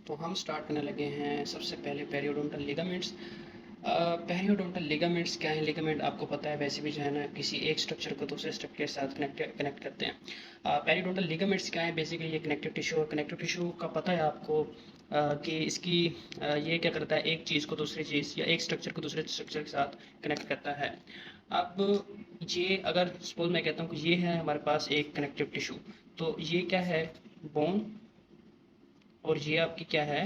तो हम स्टार्ट करने लगे हैं सबसे पहले पेरियोडोंटल लिगामेंट्स। पेरियोडोंटल लिगामेंट्स क्या है? लिगामेंट आपको पता है वैसे भी जो है ना किसी एक स्ट्रक्चर को दूसरे स्ट्रक्चर के साथ कनेक्ट करते हैं। पेरियोडोंटल लिगामेंट्स क्या है? बेसिकली ये कनेक्टिव टिश्यू, और कनेक्टिव टिश्यू का पता है आपको कि इसकी ये क्या करता है, एक चीज़ को दूसरी चीज़ या एक स्ट्रक्चर को दूसरे स्ट्रक्चर के साथ कनेक्ट करता है। अब ये अगर सपोज मैं कहता हूँ कि ये है हमारे पास एक कनेक्टिव टिश्यू, तो ये क्या है? बोन, और ये आपकी क्या है?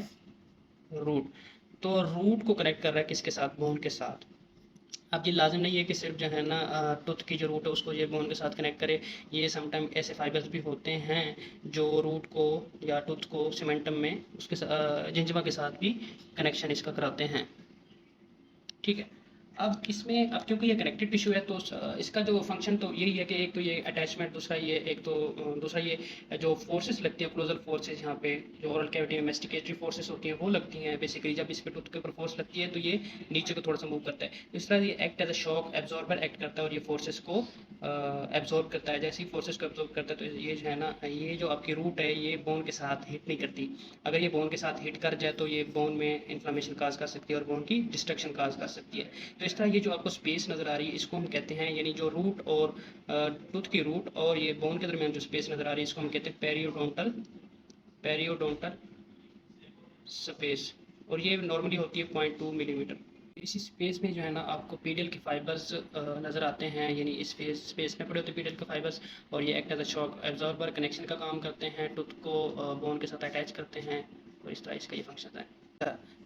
रूट। तो रूट को कनेक्ट कर रहा है किसके साथ? बोन के साथ। अब ये लाजिम नहीं है कि सिर्फ जो है ना टूथ की जो रूट है उसको ये बोन के साथ कनेक्ट करे। ये समटाइम ऐसे फाइबर्स भी होते हैं जो रूट को या टूथ को सीमेंटम में उसके जिंजवा के साथ भी कनेक्शन इसका कराते हैं। ठीक है। अब इसमें अब क्योंकि ये कनेक्टिव टिश्यू है तो इसका जो फंक्शन तो यही है कि एक तो ये अटैचमेंट, दूसरा ये एक तो दूसरा ये जो फोर्सेस लगती है, क्लोजल फोर्सेस, यहाँ पे जो ओरल कैविटी में मेस्टिकेटरी फोर्सेस होती हैं वो लगती हैं। बेसिकली जब इस पे टूथ के ऊपर फोर्स लगती है तो ये नीचे को थोड़ा सा मूव करता है। इस तरह ये act as a shock absorber act करता है और ये फोर्सेस को एब्जॉर्ब करता है। जैसे ही फोर्सेस को एब्जॉर्ब करता है तो ये जो है ना, ये जो आपकी रूट है ये बोन के साथ हिट नहीं करती। अगर ये बोन के साथ हिट कर जाए तो ये बोन में इन्फ्लामेशन काज कर सकती है और बोन की डिस्ट्रक्शन काज कर सकती है। तो इस तरह ये जो आपको स्पेस नज़र आ रही है इसको हम कहते हैं, यानी जो रूट और टूथ की रूट और ये बोन के दरमियान जो स्पेस नज़र आ रही है इसको हम कहते हैं पेरियोडोंटल स्पेस, और ये नॉर्मली होती है 0.2 मिलीमीटर। इसी स्पेस में जो है ना आपको पीडियल के फाइबर्स नज़र आते हैं, यानी इस स्पेस में पड़े होते हैं पीडियल के फाइबर्स, और ये act as a shock absorber connection का काम करते हैं, टूथ को बोन के साथ अटैच करते हैं, और इस तरह इसका ये फंक्शन है।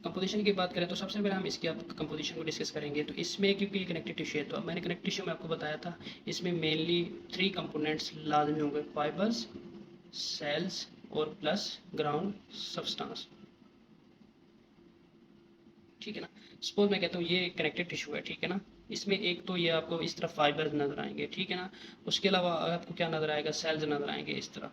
कंपोजिशन की बात करें तो सबसे पहले हम इसकी कंपोजिशन को डिस्कस करेंगे। तो इसमें क्योंकि ये कनेक्टिव टिश्यू है तो अब मैंने कनेक्टिव टिश्यू में आपको बताया था इसमें मेनली 3 कंपोनेंट्स लाजमी होंगे: फाइबर्स, सेल्स और प्लस ग्राउंड सब्सटेंस। ठीक है ना। सपोज मैं कहता हूँ ये कनेक्टिव टिश्यू है, ठीक है ना। इसमें एक तो ये आपको इस तरह फाइबर्स नजर आएंगे, ठीक है ना। उसके अलावा आपको क्या नजर आएगा? सेल्स नजर आएंगे, इस तरह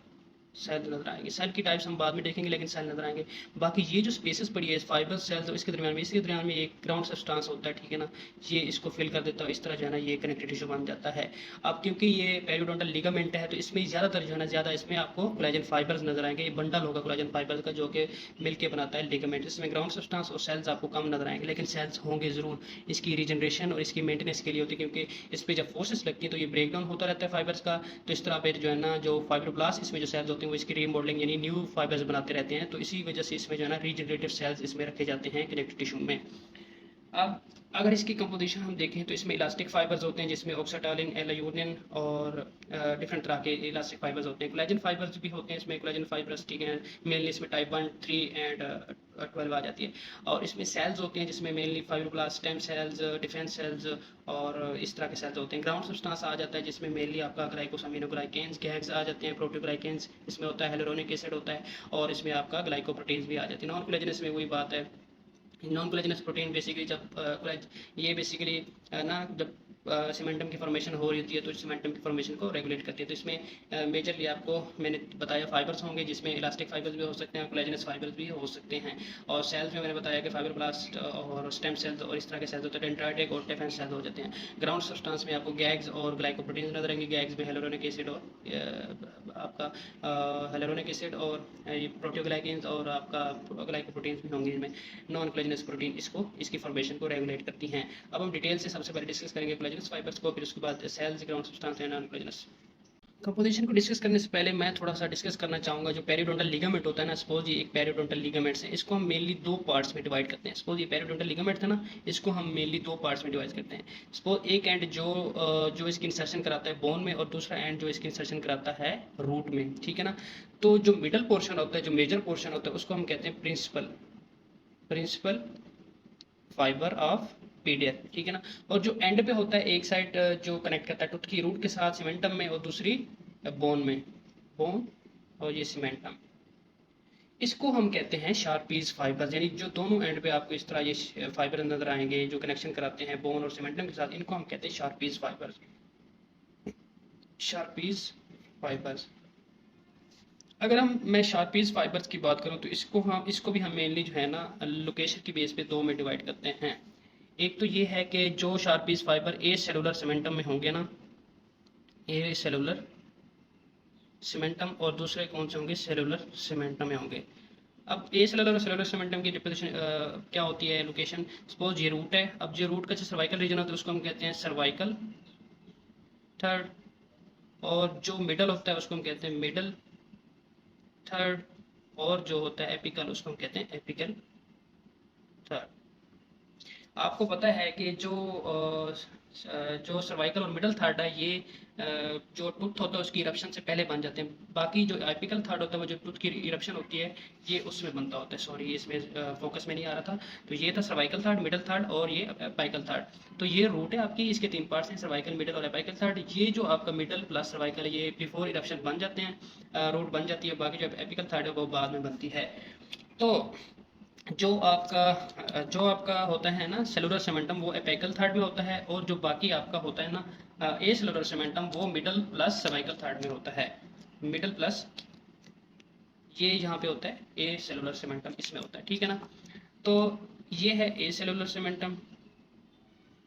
सेल नजर आएंगे। सेल की टाइप्स हम बाद में देखेंगे, लेकिन सेल नजर आएंगे। बाकी ये जो स्पेसेस पड़ी है फाइबर सेल्स और इसके दरमियान में एक ग्राउंड सब्सटेंस होता है, ठीक है ना। ये इसको फिल कर देता है, इस तरह जो है ना ये कनेक्टिव टिश्यू बन जाता है। अब क्योंकि ये पेरियोडोंटल लिगामेंट है तो इसमें ज़्यादातर जो है ना ज़्यादा इसमें आपको कोलेजन फाइबर्स नजर आएंगे। ये बंडल होगा कोलेजन फाइबर्स का जो कि मिलके बनाता है लिगामेंट। इसमें ग्राउंड सब्सटेंस और सेल्स आपको कम नजर आएंगे, लेकिन सेल्स होंगे ज़रूर। इसकी रीजनरेशन और इसकी मेंटेनेंस के लिए होती है, क्योंकि इस पर जब फोर्सेस लगती है तो ये ब्रेक डाउन होता रहता है फाइबर्स का। तो इस तरह पे जो है ना जो फाइब्रोब्लास्ट इसमें जो सेल्स होते हैं वो इसकी रीमॉडलिंग यानी न्यू फाइबर्स बनाते रहते हैं। तो इसी वजह से इसमें जो है ना रीजनरेटिव सेल्स इसमें रखे जाते हैं कनेक्टिव टिश्यू में। अब अगर इसकी कंपोजिशन हम देखें तो इसमें इलास्टिक फाइबर्स होते हैं जिसमें ऑक्साटालिन, एलायूनिन और डिफरेंट तरह के इलास्टिक फाइबर्स होते हैं। कोलेजन फाइबर्स भी होते हैं इसमें, कोलेजन फाइबर्स, ठीक है। मेनली इसमें टाइप 1, 3 एंड 12 आ जाती है। और इसमें सेल्स होते हैं जिसमें mainly fibroblast, stem cells, defence sales और इस तरह के सेल्स होते हैं। ग्राउंड सब्सटेंस आ जाता है जिसमें मेनली आपका ग्लाइकोसामिनोग्लाइकेन्स, गैग्स आ जाते हैं, प्रोटीओग्लाइकेन्स इसमें होता है, हेलोरोनिक एसिड होता है, और इसमें आपका ग्लाइकोप्रोटीन्स भी आ जाती है। नॉन कोलेजनस में वही बात है। नॉन कोलेजनस प्रोटीन बेसिकली जब ये बेसिकली ना जब सीमेंटम की फॉर्मेशन हो रही होती है तो सीमेंटम की फॉर्मेशन को रेगुलेट करती है। तो इसमें मेजरली आपको मैंने बताया फाइबर्स होंगे जिसमें इलास्टिक फाइबर्स भी हो सकते हैं, कोलेजनस फाइबर्स भी हो सकते हैं। और सेल्स में मैंने बताया कि फाइब्रोब्लास्ट और स्टेम सेल्स और इस तरह के सेल्स होते हैं, डेंड्राइटिक और डिफेंस सेल्स हो जाते हैं। ग्राउंड सब्सटेंस में आपको गैग्स और ग्लाइकोप्रोटीन्स नजर आएंगे। गैग्स में हेलोरोनिक एसिड और आपका हेलोरोनिक एसिड और प्रोटीओग्लाइकेन्स और आपका ग्लाइकोप्रोटीन्स भी होंगे इनमें। नॉन कोलेजनस प्रोटीन इसको इसकी फॉर्मेशन को रेगुलेट करती हैं। अब हम डिटेल से सबसे पहले डिस्कस करेंगे कोलेजनस फाइबर्स को, फिर उसके बाद cells, ground substance and non collagenous. Composition को डिस्कस करने से पहले मैं थोड़ा सा डिस्कस करना चाहूँगा जो पेरियोडोंटल लिगामेंट होता है ना। सपोज ये एक पेरियोडोंटल लिगामेंट है, इसको हम मेनली 2 पार्ट्स में डिवाइड करते हैं। सपोज ये पेरियोडोंटल लिगामेंट था ना, इसको हम मेनली 2 पार्ट्स में डिवाइड करते हैं। सपोज एक एंड जो इसकी इंसर्शन कराता है बोन में, और दूसरा एंड जो इसकी इंसर्शन कराता है रूट में, ठीक है ना। तो जो मिडल पोर्शन होता है, जो मेजर पोर्शन होता है, उसको हम कहते हैं प्रिंसिपल फाइबर ऑफ पीडियल, ठीक है ना। और जो एंड पे होता है, एक साइड जो कनेक्ट करता है टूथ की रूट के साथ सीमेंटम में, और दूसरी बोन में, बोन और ये सीमेंटम, इसको हम कहते हैं शार्पीज फाइबर्स। यानी जो दोनों एंड पे आपको इस तरह ये फाइबर नजर आएंगे जो कनेक्शन कराते हैं बोन और सीमेंटम के साथ, इनको हम कहते हैं शार्पीज फाइबर्स। शार्पीज फाइबर्स। अगर मैं शार्पीज फाइबर्स की बात करूं तो इसको भी हम मेनली जो है ना लोकेशन की बेस पे 2 में डिवाइड करते हैं। एक तो ये है कि जो शार्पीज फाइबर ए सेलुलर सीमेंटम में होंगे ना, ए सेलुलर सीमेंटम, और दूसरे कौन से होंगे? सेलुलर सीमेंटम में होंगे। अब ए सेलुलर और सेलुलर सीमेंटम की डिपोजिशन क्या होती है, लोकेशन। सपोज ये रूट है, अब जो रूट का जो सर्वाइकल रीजन होता है उसको हम कहते हैं सर्वाइकल थर्ड, और जो मिडल होता है उसको हम कहते हैं मिडल थर्ड, और जो होता है एपिकल उसको हम कहते हैं एपिकल थर्ड। आपको पता है कि जो सर्वाइकल और मिडल थर्ड है ये जो टूथ होता है उसकी इरप्शन से पहले बन जाते हैं। बाकी जो एपिकल थर्ड होता है वो जो टूथ की इरप्शन होती है ये उसमें बनता होता है। सॉरी, इसमें फोकस में नहीं आ रहा था। तो ये था सर्वाइकल थर्ड, मिडल थर्ड और ये एपिकल थर्ड। तो ये रूट है आपकी, इसके तीन पार्ट्स हैं, सर्वाइकल, मिडल और एपिकल थर्ड। ये जो आपका मिडल प्लस सर्वाइकल ये बिफोर इरप्शन बन जाते हैं, रूट बन जाती है। बाकी जो एपिकल थर्ड है वो बाद में बनती है। तो जो आपका होता है ना सेलुलर सीमेंटम वो एपिकल थर्ड में होता है, और जो बाकी आपका होता है ना ए सेलुलर सीमेंटम वो मिडल प्लस सर्वाइकल थर्ड में होता है। मिडल प्लस ये यहाँ पे होता है ए सेलुलर सीमेंटम, इसमें होता है, ठीक है ना। तो ये है ए सेलुलर सीमेंटम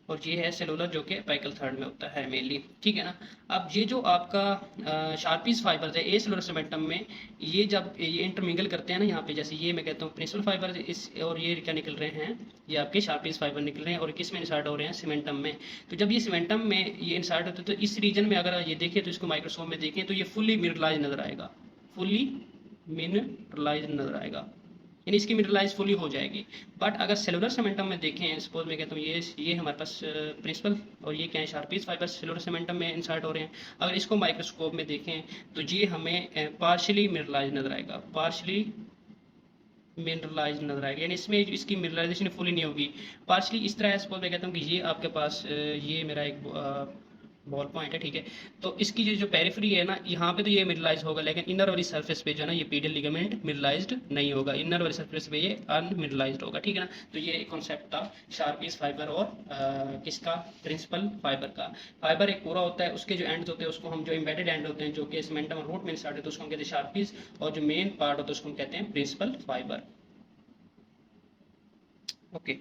और ये है सेलुलर जो कि एपिकल थर्ड में होता है मेनली, ठीक है ना। अब ये जो आपका शार्पीज फाइबर्स है ए सेलुलर सीमेंटम में, ये जब ये इंटरमिंगल करते हैं ना यहाँ पे, जैसे ये मैं कहता हूँ प्रिंसिपल फाइबर इस, और ये क्या निकल रहे हैं, ये आपके शार्पीज फाइबर निकल रहे हैं और किस में इंसर्ट हो रहे हैं, सीमेंटम में। तो जब ये सीमेंटम में ये इंसर्ट होते हैं तो इस रीजन में अगर ये देखें तो इसको माइक्रोस्कोप में देखें तो ये फुल्ली मिनरलाइज नजर आएगा, फुल्ली मिनरलाइज नजर आएगा, यानी इसकी मिनरलाइज फुली हो जाएगी। बट अगर सेलुलर सीमेंटम में देखें, सपोज मैं कहता हूँ ये हमारे पास प्रिंसिपल और ये क्या है शार्पीज फाइबर सेलुलर सीमेंटम में इंसर्ट हो रहे हैं। अगर इसको माइक्रोस्कोप में देखें तो ये हमें पार्शली मिनरलाइज नजर आएगा, पार्शली मिनरलाइज नजर आएगा, यानी इसमें इसकी मिनरलाइजेशन फुली नहीं होगी, पार्शली इस तरह है। सपोज मैं कहता हूँ कि ये आपके पास ये मेरा एक बॉल पॉइंट है, ठीक है। तो इसकी जो पेरिफेरी है ना यहाँ पे तो ये मिडलाइज होगा, लेकिन इनर वाली सरफेस पे जो है ना ये पीडियल लिगामेंट मिडलाइज्ड नहीं होगा, इनर वाली सरफेस पे ये अनमिडलाइज्ड होगा, ठीक है ना। तो ये एक कॉन्सेप्ट था शार्पीज फाइबर और किसका, प्रिंसिपल फाइबर का। फाइबर एक पूरा होता है, उसके जो एंड होते हैं उसको हम, जो एम्बेडेड एंड होते हैं जो कि सीमेंटम और रूट में इंसर्ट होते हैं उसको हम कहते हैं शार्पीज, और जो मेन पार्ट होता है उसको हम कहते हैं प्रिंसिपल फाइबर। ओके,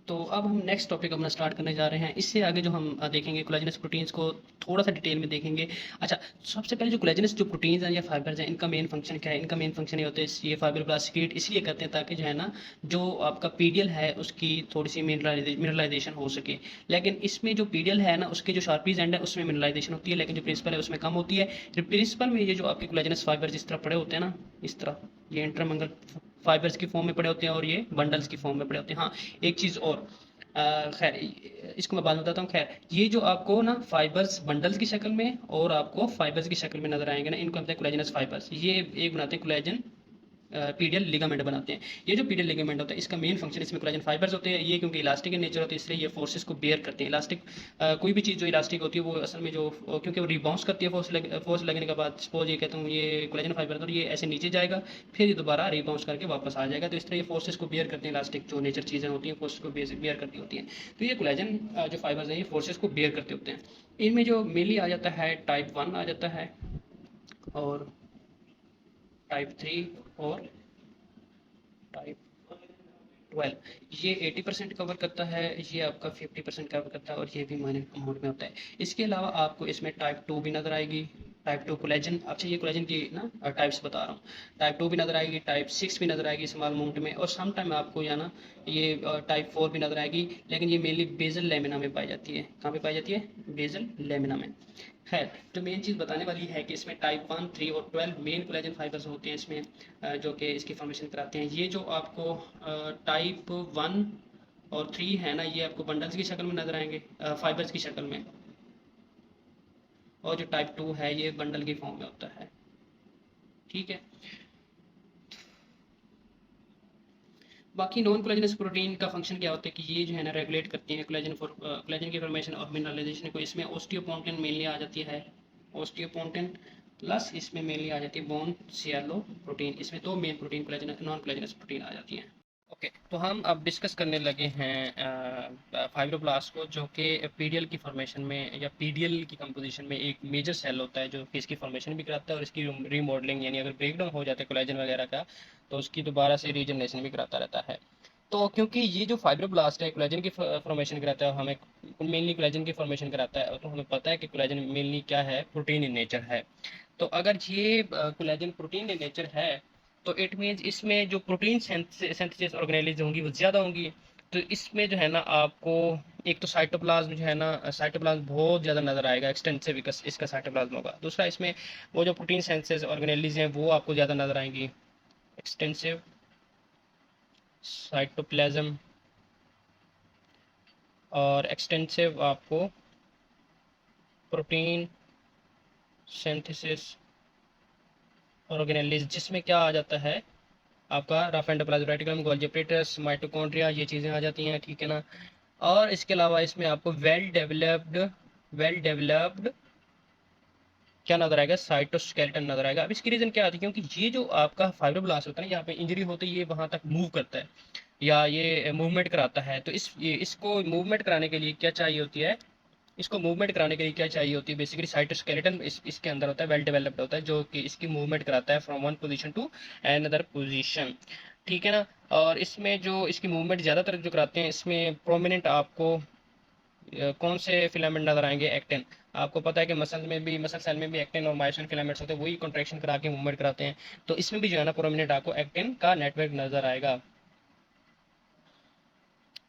तो अब हम नेक्स्ट टॉपिक अपना स्टार्ट करने जा रहे हैं। इससे आगे जो हम देखेंगे कोलेजनस प्रोटीन्स को थोड़ा सा डिटेल में देखेंगे। अच्छा, सबसे पहले जो कोलेजनस जो प्रोटीन्स हैं या फाइबर्स हैं इनका मेन फंक्शन क्या है। इनका मेन फंक्शन ये होता है, ये फाइब्रोब्लास्ट सीक्रेट इसलिए करते हैं ताकि जो है ना जो आपका पीडियल है उसकी थोड़ी सी मिनरलाइजेशन हो सके। लेकिन इसमें जो पीडियल है ना उसके जो शार्पीज एंड है उसमें मिनरलाइजेशन होती है, लेकिन जो प्रिंसिपल है उसमें कम होती है। प्रिंसिपल में ये जो आपके कोलेजनस फाइबर जिस तरह पड़े होते हैं ना, इस तरह ये इंटरमंगल फाइबर्स की फॉर्म में पड़े होते हैं और ये बंडल्स की फॉर्म में पड़े होते हैं। हाँ, एक चीज़ और, खैर इसको मैं बाद में बताता हूँ। खैर ये जो आपको ना फाइबर्स बंडल्स की शक्ल में और आपको फाइबर्स की शक्ल में नजर आएंगे ना, इनको हम कहते हैं कोलेजनस फाइबर्स। ये एक बनाते हैं कोलेजन पीडियल लिगामेंट बनाते हैं। ये जो पीडियल लिगामेंट होता है इसका मेन फंक्शन, इसमें कोलेजन फाइबर्स होते हैं। ये क्योंकि इलास्टिक इन नेचर होते हैं इसलिए ये फोर्सेस को बेयर करते हैं। इलास्टिक कोई भी चीज़ जो इलास्टिक होती है वो असल में जो क्योंकि वो रिबाउंस करती है फोर्स लगने के बाद। सपोज ये कहता हूँ ये कोलेजन फाइबर तो ये ऐसे नीचे जाएगा, फिर ये दोबारा रिबाउंस करके वापस आ जाएगा। तो इस तरह ये फोर्सेस को बेयर करते हैं। इलास्टिक जो नेचर चीज़ें होती हैं फोर्स को बेयर करती होती हैं। तो ये कोलेजन जो फाइबर्स हैं ये फोर्सेस को बेयर करते होते हैं। इनमें जो मेनली आ जाता है टाइप 1 आ जाता है, और टाइप 3 और टाइप 12। ये 80% कवर करता है, ये आपका 50% कवर करता है, और ये भी माइनर अमाउंट में होता है। इसके अलावा आपको इसमें टाइप 2 भी नजर आएगी, टाइप 2 कोलेजन। अच्छा, ये कोलेजन की ना टाइप्स बता रहा हूँ। टाइप 2 भी नजर आएगी, टाइप 6 भी नजर आएगी स्मॉल अमाउंट में, और सम टाइम आपको या ना ये टाइप 4 भी नजर आएगी, लेकिन ये मेनली बेजल लेमिना में पाई जाती है। कहाँ पे पाई जाती है, बेजल लेमिना में। है जो मेन चीज़ बताने वाली है कि इसमें टाइप 1, 3 और 12 मेन कोलेजन फाइबर्स होते हैं इसमें, जो कि इसकी फॉर्मेशन कराते हैं। ये जो आपको टाइप 1 और 3 है ना ये आपको बंडल्स की शक्ल में नजर आएंगे, फाइबर्स की शक्ल में, और जो टाइप 2 है ये बंडल की फॉर्म में होता है, ठीक है। बाकी नॉन कोलेजनस प्रोटीन का फंक्शन क्या होता है कि ये जो है ना रेगुलेट करती हैं कोलेजन की फॉर्मेशन और मिनरलाइजेशन को। इसमें ओस्टियोपोन्टिन मेनली आ जाती है, ओस्टियोपोन्टिन प्लस इसमें मेनली आ जाती है बोन सियालो प्रोटीन। इसमें दो main protein collagen non collagenous protein आ जाती हैं। ओके, तो हम अब डिस्कस करने लगे हैं फाइब्रोब्लास्ट को, जो कि पीडियल की फॉर्मेशन में या पीडियल की कंपोजिशन में एक मेजर सेल होता है जो कि इसकी फॉर्मेशन भी कराता है और इसकी रीमॉडलिंग, यानी अगर ब्रेकडाउन हो जाता है कोलेजन वगैरह का तो उसकी दोबारा से रीजनरेशन भी कराता रहता है। तो क्योंकि ये जो फाइब्रोब्लास्ट है कोलेजन की फॉर्मेशन कराता है, हमें मेनली कोलेजन की फॉर्मेशन कराता है, तो हमें पता है कि कोलेजन मेनली क्या है, प्रोटीन इन नेचर है। तो अगर ये कोलेजन प्रोटीन इन नेचर है तो इट मीन्स इसमें जो प्रोटीन सिंथेसिस ऑर्गेनेलिज होंगी वो ज़्यादा होंगी। तो इसमें जो है ना आपको एक तो साइटोप्लाज्म जो है ना, साइटोप्लाज्म बहुत ज़्यादा नज़र आएगा, एक्सटेंसिव इसका साइटोप्लाज्म होगा। दूसरा इसमें वो जो प्रोटीन सिंथेसिस ऑर्गेनेलिज हैं वो आपको ज़्यादा नज़र आएंगी, एक्सटेंसिव साइटोप्लाज्म और एक्सटेंसिव आपको प्रोटीन सिंथेसिस ऑर्गेनेलिज, जिसमें क्या आ जाता है आपका rough endoplasm reticulum, Golgi apparatus, mitochondria, ये चीज़ें आ जाती हैं, ठीक है ना। और इसके अलावा इसमें आपको वेल डेवलप्ड क्या नजर आएगा, साइटोस्केलेटन नजर आएगा। अब इसकी रीजन क्या आती है, क्योंकि ये जो आपका फाइब्रोब्लास्ट होता है ना, यहाँ पे इंजरी होती है, ये वहां तक मूव करता है या ये मूवमेंट कराता है। तो इसको मूवमेंट कराने के लिए क्या चाहिए होती है, इसको मूवमेंट कराने के लिए क्या चाहिए होती है, बेसिकली साइटोस्केलेटन इसके अंदर होता है, वेल डेवलप्ड होता है, जो कि इसकी मूवमेंट कराता है from one position to another position, ठीक है ना। और इसमें जो इसकी मूवमेंट ज़्यादातर जो कराते हैं, इसमें प्रोमिनेंट आपको कौन से फिलामेंट नजर आएंगे, एक्टिन। आपको पता है कि मसल सेल में भी एक्टिन और मायोसिन फिलामेंट्स होते हैं, वही कॉन्ट्रैक्शन करा के मूवमेंट कराते हैं। तो इसमें भी जो है ना प्रोमिनेंट आपको एक्टिन का नेटवर्क नजर आएगा,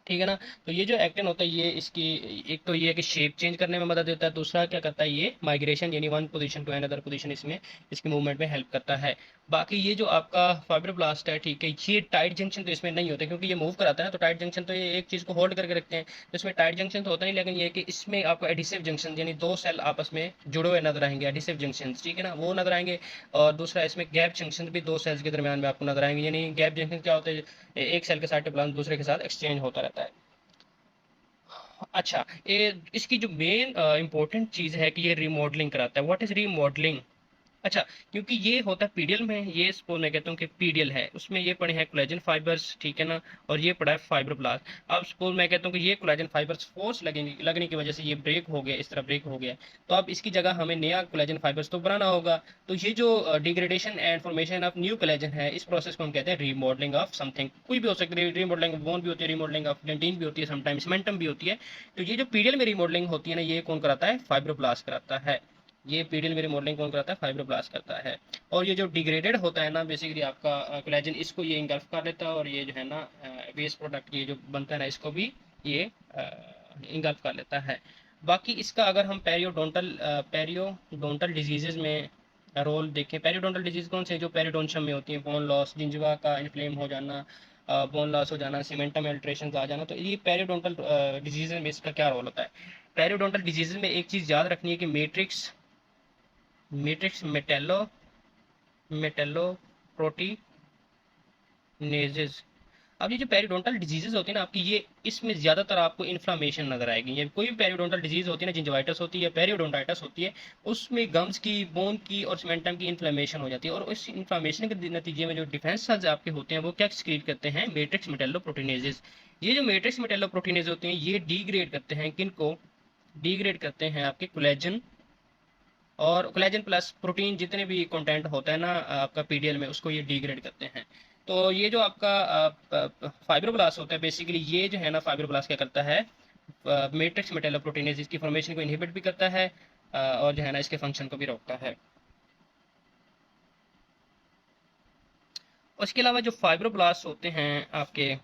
ठीक है ना। तो ये जो एक्टिन होता है, ये इसकी एक तो ये है कि शेप चेंज करने में मदद देता है, दूसरा क्या करता है, ये माइग्रेशन यानी one position to another position इसमें इसकी मूवमेंट में हेल्प करता है। बाकी ये जो आपका फाइब्रोब्लास्ट है, ठीक है, ये टाइट जंक्शन तो इसमें नहीं होते, क्योंकि ये मूव कराता है ना, तो टाइट जंक्शन तो ये एक चीज़ को होल्ड करके रखते हैं, तो इसमें टाइट जंक्शन तो होता नहीं, लेकिन ये कि इसमें आपको एडिसिव जंक्शन यानी दो सेल आपस में जुड़े हुए नजर आएंगे, एडिसिव जंक्शन, ठीक है ना, वो नजर आएंगे। और दूसरा इसमें गैप जंक्शन भी दो सेल्स के दरमियान में आपको नजर आएंगे, यानी गैप जंक्शन क्या होता है, एक सेल के साइटोप्लाज्म दूसरे के साथ एक्सचेंज होता रहता है। अच्छा, ये इसकी जो मेन इंपॉर्टेंट चीज है कि ये रिमॉडलिंग कराता है। What is remodelling? अच्छा, क्योंकि ये होता है पीडियल में, ये सपोज मैं कहता हूँ कि पीडियल है, उसमें ये पड़े हैं कोलेजन फाइबर्स, ठीक है ना, और ये पड़ा है फाइब्रोब्लास्ट। अब सपोज मैं कहता हूँ कि ये कोलेजन फाइबर्स फोर्स लगने की वजह से ये ब्रेक हो गया, इस तरह ब्रेक हो गया, तो अब इसकी जगह हमें नया कोलेजन फाइबर्स तो बनाना होगा। तो ये जो degradation and formation of new collagen है, इस प्रोसेस को हम कहते हैं रीमॉडलिंग ऑफ समथिंग। कोई भी हो सकती है, रीमॉडलिंग ऑफ बोन भी होती है, रीमॉडलिंग ऑफ डेंटिन भी होती है, समटाइम्स सीमेंटम भी होती है। तो ये जो पीडियल में रीमॉडलिंग होती है ना, ये कौन कराता है, फाइब्रोब्लास्ट कराता है। ये पीडियल में रिमॉडलिंग कौन कराता है, फाइब्रोब्लास्ट करता है। और ये जो डिग्रेडेड होता है ना, बेसिकली आपका कोलेजन, इसको ये इंगल्फ कर लेता है, और ये जो है ना वेस्ट प्रोडक्ट ये जो बनता है ना, इसको भी ये इंगल्फ कर लेता है। बाकी इसका अगर हम पेरियोडोंटल डिजीजेज में रोल देखें, पेरियोडोंटल डिजीज कौन से जो पेरिडोनशियम में होती है, बोन लॉस, जिंजवा का इन्फ्लेम हो जाना, बोन लॉस हो जाना, सीमेंटम अल्ट्रेशन आ जाना, तो ये पेरियोडोंटल डिजीज में इसका क्या रोल होता है। पेरियोडोंटल डिजीज में एक चीज याद रखनी है कि मैट्रिक्स मैट्रिक्स मेटेलो प्रोटीनेजेस। अब ये जो पेरिडोंटल डिजीजेज होती है ना आपकी, ये इसमें ज्यादातर आपको इन्फ्लामेशन नजर आएगी। ये कोई भी पेरिडोंटल डिजीज होती है ना, जिंजवाइटिस होती है, पेरियोडोंटाइटिस होती है, उसमें गम्स की, बोन की और सीमेंटम की इन्फ्लामेशन हो जाती है, और उस इन्फ्लामेशन के नतीजे में जो डिफेंस सेल्स आपके होते हैं वो क्या एक्सक्रीट करते हैं, मैट्रिक्स मेटेलो प्रोटीनेजेस। ये जो मैट्रिक्स मेटेलो प्रोटीनेज होते हैं, ये डिग्रेड करते हैं, किनको डिग्रेड करते हैं, आपके कोलेजन और कोलेजन प्लस प्रोटीन जितने भी कंटेंट होता है ना आपका पीडीएल में, उसको ये डिग्रेड करते हैं। तो ये जो आपका फाइब्रोब्लास्ट होता है, बेसिकली ये जो है ना फाइब्रोब्लास्ट क्या करता है, मैट्रिक्स मेटेलोप्रोटीनेज इसकी फॉर्मेशन को इनहिबिट भी करता है, और जो है ना इसके फंक्शन को भी रोकता है। उसके अलावा जो फाइब्रोब्लास्ट होते हैं आपके,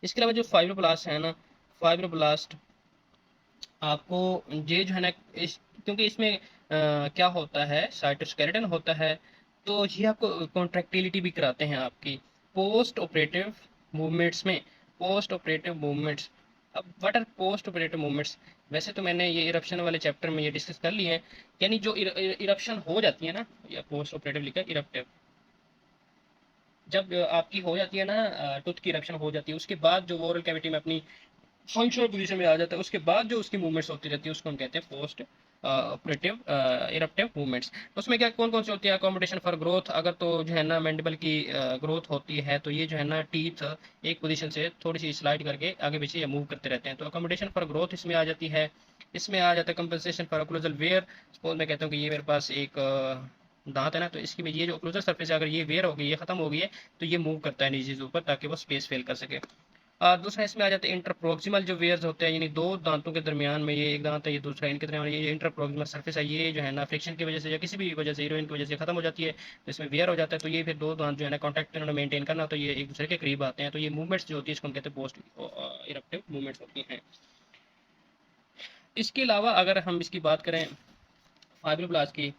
इसके अलावा जो फाइब्रोब्लास्ट है ना, फाइब्रोब्लास्ट आपको ये जो है ना क्योंकि इसमें क्या होता है, साइटोस्केलेटन होता है, तो ये आपको कॉन्ट्रैक्टिलिटी भी कराते हैं आपकी पोस्ट ऑपरेटिव मूवमेंट्स में, पोस्ट ऑपरेटिव मूवमेंट्स। अब what R post operative movements? वैसे तो मैंने ये इरप्शन वाले चैप्टर में ये डिस्कस कर लिए हैं, यानी जो इरप्शन हो जाती है ना, या पोस्ट ऑपरेटिव लिखा है, इरप्टिव, जब आपकी हो जाती है ना टूथ की इरप्शन हो जाती है, उसके बाद जो ओरल कैविटी में अपनी फंक्शनल पोजीशन में आ जाता है, उसके बाद जो उसकी मूवमेंट्स होती रहती है उसको हम कहते हैं पोस्ट ऑपरेटिव इरप्टिव मूवमेंट्स। तो उसमें क्या कौन कौन सी होती है, अकोमोडेशन फॉर ग्रोथ, अगर तो जो है ना मैंडिबल की ग्रोथ होती है, तो ये जो है ना टीथ एक पोजीशन से थोड़ी सी स्लाइड करके आगे पीछे या मूव करते रहते हैं, तो अकोमोडेशन फॉर ग्रोथ इसमें आ जाती है। इसमें आ जाता है compensation for occlusal wear. Suppose मैं कहता हूँ कि ये मेरे पास एक दांत है ना, तो इसकी भी ये जो ओक्लूजल सरफेस है, अगर ये वेयर हो गई, ये खत्म हो गई है, तो ये मूव करता है नीचे से ऊपर ताकि वो स्पेस फिल कर सके। दूसरा इसमें आ जाता है इंटरप्रोक्सिमल जो वेयर्स होते हैं, यानी दो दांतों के दरमियान में, ये एक दांत है ये दूसरा, इनके दरमियान ये इंटरप्रोक्सिमल सरफेस है, ये जो है ना फ्रिक्शन की वजह से या किसी भी वजह से, हीरोइन की वजह से खत्म हो जाती है, तो इसमें वेयर हो जाता है। तो ये फिर दो दांत जो है ना कॉन्टैक्ट इन्होंने मेंटेन करना, तो ये एक दूसरे के करीब आते हैं, तो ये मूवमेंट्स जो होती है इसको हम कहते हैं पोस्ट इरप्टिव मूवमेंट्स होती हैं। इसके अलावा अगर हम इसकी बात करें फाइब्रोब्लास्ट की,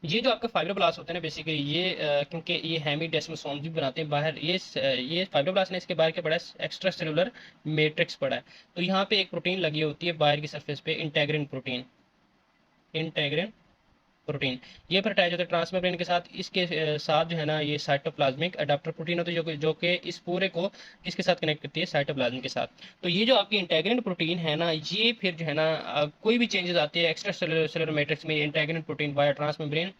ये जो आपके फाइब्रोब्लास्ट होते हैं ना बेसिकली ये क्योंकि ये हेमीडेस्मोसोम्स भी बनाते हैं बाहर, ये फाइब्रोब्लास्ट ने इसके बाहर क्या पड़ा है, एक्स्ट्रा सेलुलर मैट्रिक्स पड़ा है। तो यहाँ पे एक प्रोटीन लगी होती है बाहर की सरफेस पे, इंटेग्रिन प्रोटीन, इंटेग्रिन प्रोटीन, ये फिर अटैच होता है ट्रांसमेम्ब्रेन के साथ। इसके साथ जो है ना ये साइटोप्लाज्मिक अडाप्टर प्रोटीन होती है जो कि इस पूरे को किसके साथ कनेक्ट करती है, साइटोप्लाज्म के साथ। तो ये जो आपकी इंटेग्रिन प्रोटीन है ना, ये फिर जो है ना कोई भी चेंजेस आती है एक्स्ट्रा सेलुलर मैट्रिक्स में, integrin protein via transmembrane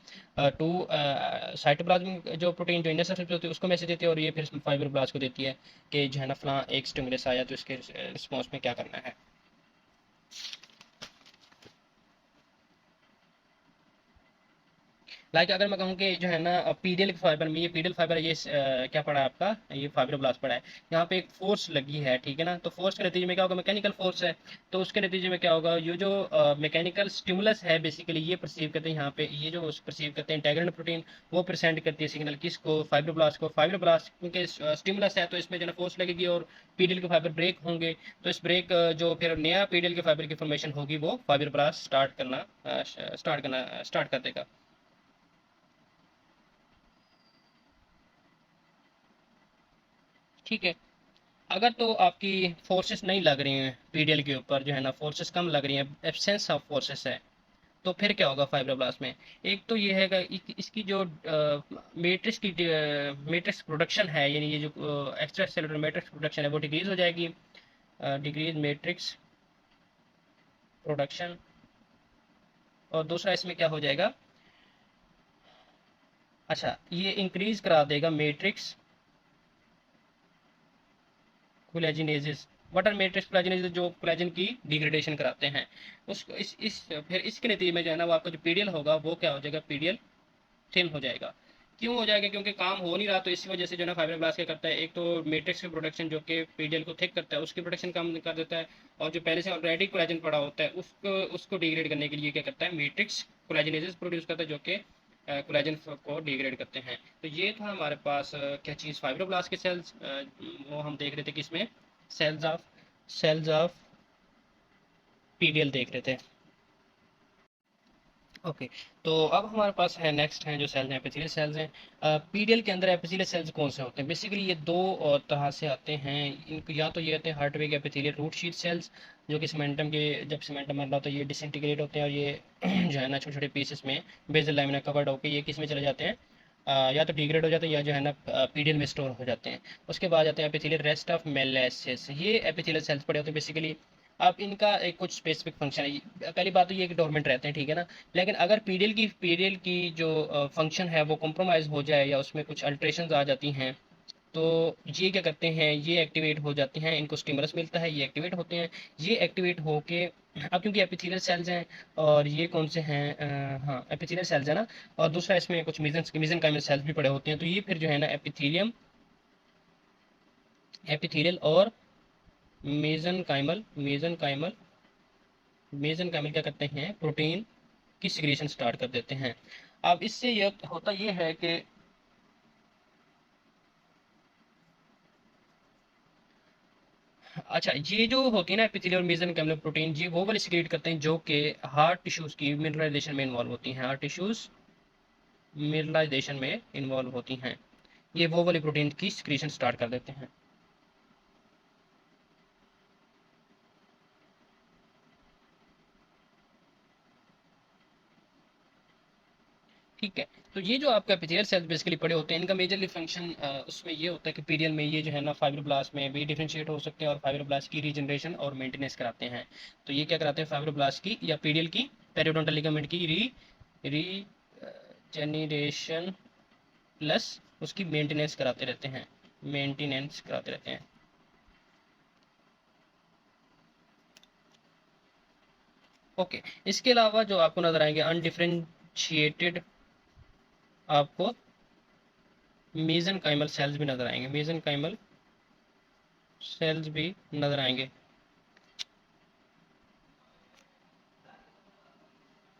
to cytoplasmic जो प्रोटीन जो इनर सरफेस होती है उसको मैसेज देती है, और ये फिर फाइब्रोब्लास्ट को देती है कि जो है ना फलां एक स्टिमुलस आया तो इसके रिस्पॉन्स में क्या करना है। अगर मैं कहूँ कि जो है ना पीडियल फाइबर में, ये पीडियल फाइबर ये क्या पड़ा है आपका, ये फाइब्रोब्लास्ट पड़ा है। यहाँ पे एक फोर्स लगी है, ठीक है ना, तो फोर्स के नतीजे में क्या होगा, मैकेनिकल फोर्स है, तो उसके नतीजे में क्या होगा, ये जो मैकेनिकल स्टिमुलस है बेसिकली ये परसीव करते हैं यहाँ पे, ये जो परसीव करते हैं इंटेग्रिन प्रोटीन, वो प्रेजेंट करती है सिग्नल किसको, फाइब्रोब्लास्ट को। फाइब्रोब्लास्ट क्योंकि स्टिमुलस है तो इसमें जो है फोर्स लगेगी और पीडियल के फाइबर ब्रेक होंगे, तो इस ब्रेक जो फिर नया पीडियल के फाइबर की फॉर्मेशन होगी वो फाइब्रोब्लास्ट स्टार्ट कर देगा। ठीक है, अगर तो आपकी फोर्सेस नहीं लग रही हैं पीडीएल के ऊपर, जो है ना फोर्सेस कम लग रही हैं, एब्सेंस ऑफ फोर्सेस है, तो फिर क्या होगा फाइब्रोब्लास्ट में। एक तो ये है कि इसकी जो मैट्रिक्स प्रोडक्शन है, यानी ये जो एक्स्ट्रा सेलुलर मैट्रिक्स प्रोडक्शन है वो डिक्रीज हो जाएगी, डिक्रीज मैट्रिक्स प्रोडक्शन। और दूसरा इसमें क्या हो जाएगा, अच्छा ये इंक्रीज करा देगा मैट्रिक्स कोलेजिनेजेस। व्हाट आर मैट्रिक्स कोलेजिनेजेस, जो कोलेजन की डिग्रेडेशन कराते हैं। उसको इस फिर इसके नतीजे में जो है ना वो आपका जो पीडीएल होगा वो क्या हो जाएगा, पीडीएल थिन हो जाएगा। क्यों हो जाएगा, क्योंकि काम हो नहीं रहा, तो इसी वजह से जो है ना फाइब्रोब्लास्ट क्या करता है, एक तो मैट्रिक्स की प्रोडक्शन जो कि पीडीएल को थिक करता है उसकी प्रोडक्शन कम कर देता है, और जो पहले से ऑलरेडी कोलेजन पड़ा होता है उसको उसको डिग्रेड करने के लिए क्या करता है, मैट्रिक्स कोलेजिनेजेस प्रोड्यूस करता है जो कि कोलेजन को डिग्रेड करते हैं। तो ये था हमारे पास क्या चीज़, फाइब्रोब्लास्ट के सेल्स, वो हम देख रहे थे कि इसमें सेल्स ऑफ पीडीएल देख रहे थे। ओके, तो अब हमारे पास है नेक्स्ट हैं जो सेल्स हैं, एपिथेलियल सेल्स हैं। पीडीएल के अंदर एपिथेलियल सेल्स कौन से होते हैं, बेसिकली ये दो तरह से आते हैं। इनको या तो ये होते हैं हार्टवेग एपिथेलियल रूट शीट सेल्स, जो कि सीमेंटम के जब सीमेंटम बन रहा होता है ये डिसइंटीग्रेट होते हैं, और ये जो है ना छोटे छोटे पीसेस में बेसल लामिना कवर्ड होकर ये किस में चले जाते हैं, या तो डिग्रेड हो जाते हैं या जो है ना पीडीएल में स्टोर हो जाते हैं। उसके बाद आते हैं एपिथेलियल रेस्ट ऑफ मेलासिस, ये एपिथेलियल सेल्स पड़े होते हैं बेसिकली। अब इनका एक कुछ स्पेसिफिक फंक्शन है, पहली बात तो ये कि डोरमेंट रहते हैं, ठीक है ना, लेकिन अगर पीडीएल की जो फंक्शन है वो कॉम्प्रोमाइज़ हो जाए या उसमें कुछ अल्ट्रेशंस आ जाती हैं, तो ये क्या करते हैं, ये एक्टिवेट हो जाते हैं, इनको स्टिमुलस मिलता है, ये एक्टिवेट होते हैं। ये एक्टिवेट होके अब क्योंकि एपिथेलियल सेल्स हैं, और ये कौन से हैं, हाँ एपिथेलियल सेल्स है ना, और दूसरा इसमें कुछ मीजन सेल्स भी पड़े होते हैं, तो ये फिर जो है ना एपिथेलियल और मेजन काइमल क्या करते हैं, प्रोटीन की सिक्रीशन स्टार्ट कर देते हैं। अब इससे ये होता ये है कि अच्छा ये जो होती है ना एपिथेलियल और मेसेनकाइमल प्रोटीन, ये वो वाली सिक्रीट करते हैं जो कि हार्ट टिश्यूज की मिनरलाइजेशन में इन्वॉल्व होती हैं, हार्ट टिश्यूज मिनरलाइजेशन में इन्वॉल्व होती हैं, ये वो वाली प्रोटीन की सिक्रीशन स्टार्ट कर देते हैं। ठीक है, तो ये जो आपका एपिथेलियल सेल्स बेसिकली पड़े होते हैं, इनका मेजरली फंक्शन उसमें ये होता है कि पीडीएल में ये जो है ना फाइब्रोब्लास्ट में भी डिफरेंशिएट हो सकते हैं और फाइब्रोब्लास्ट की रीजनरेशन और मेंटेनेंस कराते हैं। तो ये क्या कराते हैं, फाइब्रोब्लास्ट की या पीडीएल की पेरियोडोंटल लिगामेंट की रीजनरेशन प्लस उसकी मेंटेनेंस कराते रहते हैं, मेंटेनेंस कराते रहते हैं। ओके, इसके अलावा जो आपको नजर आएंगे अनडिफरेंशिएटेड आपको मेसेनकाइमल सेल्स भी नजर आएंगे, मेसेनकाइमल सेल्स भी नजर आएंगे।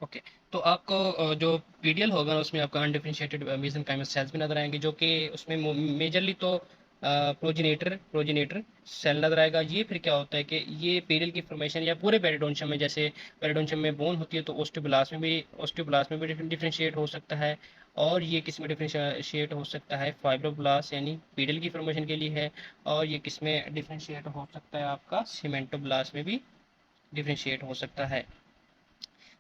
ओके, तो आपको जो पीडीएल होगा ना, उसमें आपका अनडिफरेंशिएटेड मेसेनकाइमल सेल्स भी नजर आएंगे, जो कि उसमें मेजरली तो प्रोजेनेटर सेल नजर आएगा। ये फिर क्या होता है कि ये पीडीएल की फॉर्मेशन या पूरे पेरिडोन्शियम में, जैसे पेरिडोन्शियम में बोन होती है तो ओस्टियोब्लास्ट में भी डिफरेंशिएट हो सकता है। और ये किस में डिफरेंशिएट हो सकता है, फाइब्रोब्लास्ट यानी पीडीएल की फॉर्मेशन के लिए है। और ये किस में डिफरेंशिएट हो सकता है, आपका सीमेंटोब्लास्ट में भी डिफरेंशिएट हो सकता है।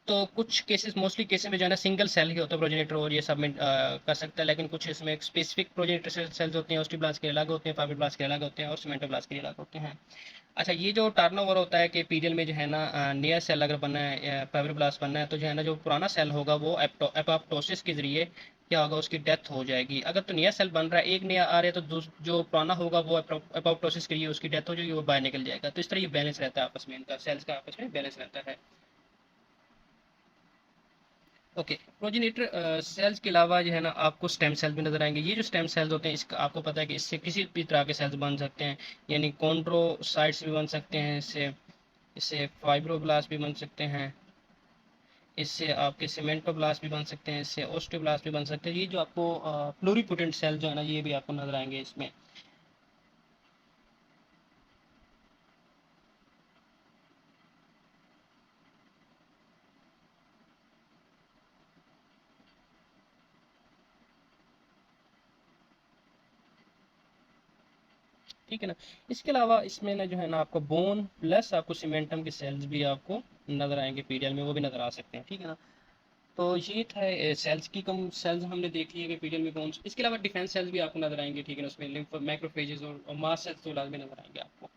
तो कुछ केसेस, मोस्टली केसेस में जो है ना सिंगल सेल ही होता है प्रोजेनेटर, और ये सब में कर सकता है। लेकिन कुछ इसमें स्पेसिफिक प्रोजेनेटर सेल्स होते हैं, ओस्टियोब्लास्ट के अलग होते हैं, फाइब्रोब्लास्ट के अलग होते हैं, और सीमेंटोब्लास्ट के अलग होते हैं। अच्छा, ये जो टर्नओवर होता है कि पीरियड में जो है ना नया सेल अगर बनना है, फाइब्रोब्लास्ट बनना है, तो जो है ना जो पुराना सेल होगा वो एपोप्टोसिस के जरिए क्या होगा, उसकी डेथ हो जाएगी। अगर तो नया सेल बन रहा है, एक नया आ रहा है, तो जो पुराना होगा वो एपोप्टोसिस के लिए उसकी डेथ हो जाएगी, वो बाहर निकल जाएगा। तो इस तरह ये बैलेंस रहता है आपस में, इनका सेल्स का आपस में बैलेंस रहता है। ओके, प्रोजेनेटर सेल्स के अलावा जो है ना आपको स्टेम सेल भी नजर आएंगे। ये जो स्टेम सेल्स होते हैं, इसका आपको पता है कि इससे किसी भी तरह के सेल्स बन सकते हैं, यानी कॉन्ड्रोसाइट्स भी बन सकते हैं, इससे इससे फाइब्रोब्लास्ट भी बन सकते हैं, इससे आपके सीमेंटोब्लास्ट भी बन सकते हैं, इससे ओस्टियोब्लास्ट भी बन सकते हैं। ये जो आपको प्लूरिपोटेंट सेल जो है ना, ये भी आपको नजर आएंगे इसमें। ठीक है ना। इसके अलावा इसमें ना जो है ना आपको बोन प्लस आपको सीमेंटम के सेल्स भी आपको नजर आएंगे पीडीएल में, वो भी नजर आ सकते हैं। ठीक है ना। तो ये था सेल्स की कम सेल्स हमने देख लिए कि पीडीएल में कौन से। इसके अलावा डिफेंस सेल्स भी आपको नजर आएंगे। ठीक है ना, उसमें लिम्फ, मैक्रोफेजेस और मास्ट सेल्स तो लाजमी नजर आएंगे आपको।